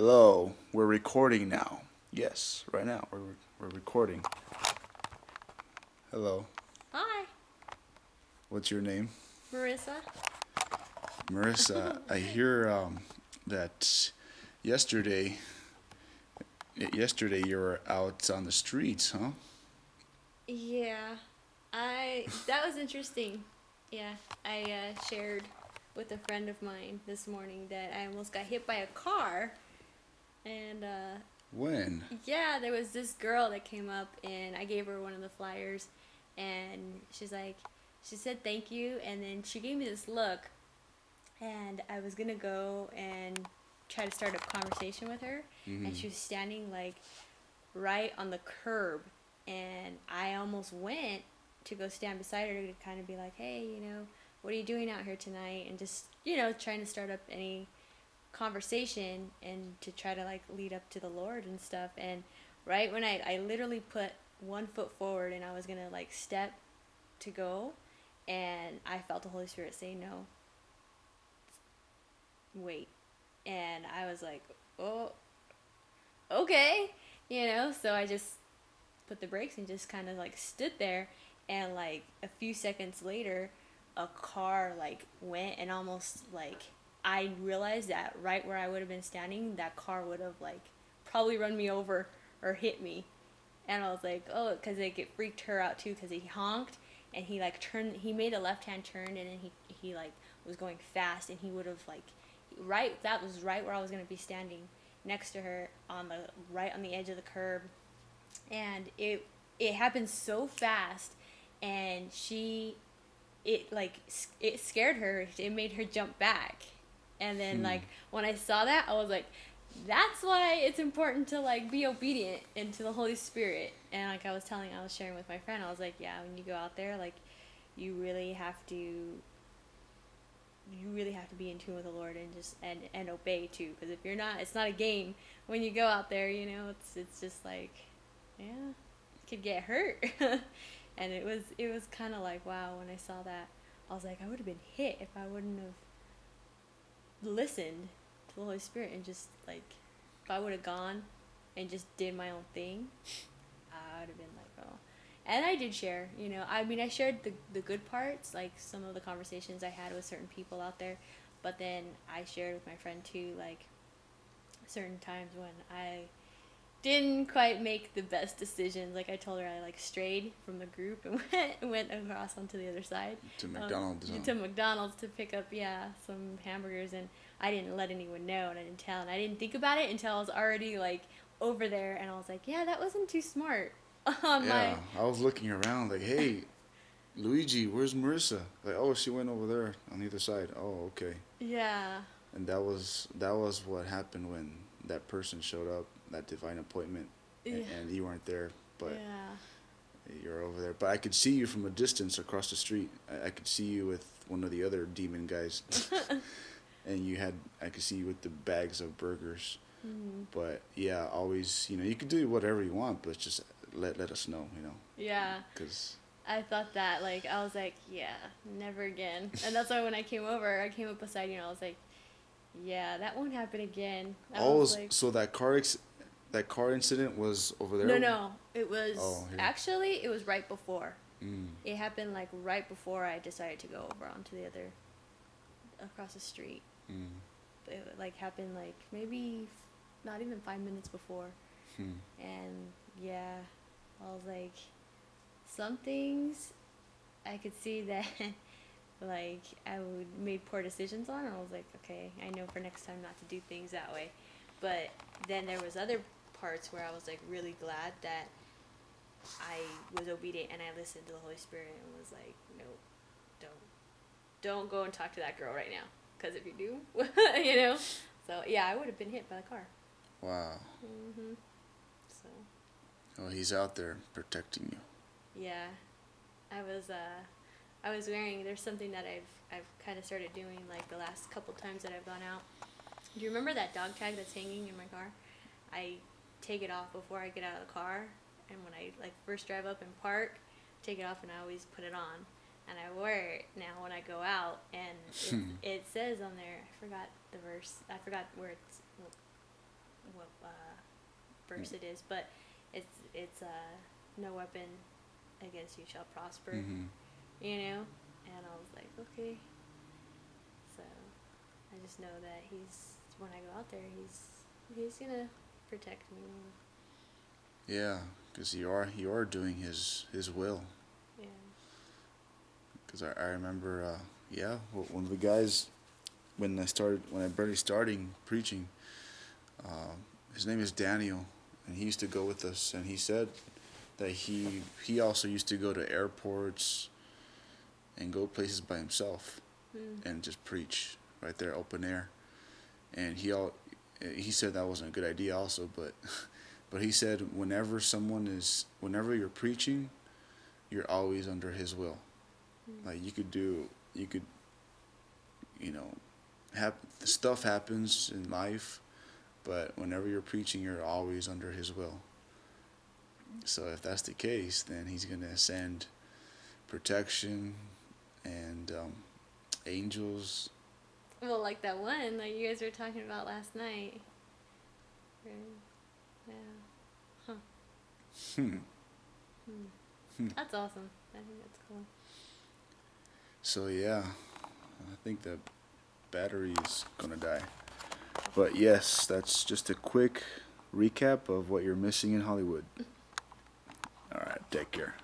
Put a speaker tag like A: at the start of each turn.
A: Hello, we're recording now. Yes, right now we're recording. Hello,
B: Hi,
A: what's your name?
B: Marisa.
A: Marissa. I hear that yesterday yesterday you were out on the streets, huh?
B: Yeah, I that was interesting. Yeah, I shared with a friend of mine this morning that I almost got hit by a car, and
A: When?
B: yeah, there was this girl that came up, and I gave her one of the flyers, and she said thank you, and then she gave me this look, and I was gonna go and try to start a conversation with her, and
A: Hmm.
B: she was standing like right on the curb, and I almost went to go stand beside her to kind of be like, hey, what are you doing out here tonight? And just, trying to start up any conversation and to try to like lead up to the Lord and stuff. And right when I literally put one foot forward and I was gonna like step to go, and I felt the Holy Spirit say, no, wait. And I was like, oh, okay, so I just put the brakes and just kind of like stood there, and like a few seconds later a car like went and almost like I realized that right where I would have been standing that car would have like probably run me over or hit me, and I was like, oh, because like it freaked her out too because he honked, and he like turned, he made a left hand turn, and then he like was going fast, and he would have like right, that was right where I was going to be standing next to her on the right on the edge of the curb, and it happened so fast, and it like it scared her, it made her jump back, and then
A: Hmm.
B: like when I saw that I was like, that's why it's important to like be obedient and to the Holy Spirit. And like I was sharing with my friend, I was like, yeah, when you go out there, like you really have to you really have to be in tune with the Lord and just and obey too, because if you're not, it's not a game when you go out there, it's just like, yeah, could get hurt. And it was kind of like, wow, when I saw that I was like, I would have been hit if I wouldn't have listened to the Holy Spirit, and just like if I would have gone and just did my own thing, I would have been like, oh. And I did share, I mean, I shared the good parts, like some of the conversations I had with certain people out there, but then I shared with my friend too, like certain times when I didn't quite make the best decisions. Like I told her I like strayed from the group and went across onto the other side,
A: To
B: um,
A: McDonald's, huh?
B: to McDonald's to pick up, yeah, some hamburgers, and I didn't let anyone know, and I didn't tell, and I didn't think about it until I was already like over there, and I was like, yeah, that wasn't too smart on
A: Yeah,
B: my,
A: I was looking around like, hey, Luigi, where's Marissa? Like, oh, she went over there on the other side. Oh, okay.
B: yeah,
A: And that was what happened when that person showed up, that divine appointment,
B: yeah,
A: and you weren't there, but
B: yeah.
A: you're over there. But I could see you from a distance across the street. I could see you with one of the other demon guys, and I could see you with the bags of burgers.
B: Mm,
A: But yeah, always, you could do whatever you want, but just let us know,
B: yeah.
A: because
B: I thought that, like, I was like, yeah, never again. And that's why when I came over, I came up beside you, and I was like, yeah, that won't happen again. I was
A: always.
B: like,
A: So that car incident was over
B: no,
A: there.
B: no, it was
A: Oh, here.
B: actually, it was right before.
A: Mm,
B: It happened like right before I decided to go over onto the other, across the street.
A: mm,
B: It like happened like maybe not even 5 minutes before.
A: mm,
B: And yeah, I was like, some things I could see that like I would made poor decisions on, and I was like, okay, I know for next time not to do things that way. But then there was other parts where I was like really glad that I was obedient and I listened to the Holy Spirit and was like, no, don't don't go and talk to that girl right now, because if you do, you know. So yeah, I would have been hit by the car.
A: wow.
B: Mhm. So
A: Oh, he's out there protecting you.
B: yeah, I was uh I was wearing. There's something that I've kind of started doing like the last couple times that I've gone out. Do you remember that dog tag that's hanging in my car? I take it off before I get out of the car, and when I like first drive up and park, take it off, and I always put it on, and I wear it now when I go out, and it says on there. I forgot the verse. I forgot where it's. what verse it is, but it's no weapon against you shall prosper, you know. And I was like, okay. So I just know that when I go out there, he's gonna protect me.
A: Yeah, because you are doing his will.
B: Yeah.
A: Because I remember, one of the guys when I barely starting preaching, his name is Daniel, and he used to go with us, and he said that he also used to go to airports and go places by himself and just preach right there, open air. And he said that wasn't a good idea also, but he said whenever you're preaching, you're always under his will. Like you could, you know, stuff happens in life, but whenever you're preaching, you're always under his will. So if that's the case, then he's gonna send protection and angels.
B: Well, like that one like you guys were talking about last night. Right. Yeah. Huh. That's awesome. I think that's cool.
A: So yeah, I think the battery is gonna die. But yes, that's just a quick recap of what you're missing in Hollywood. All right, take care.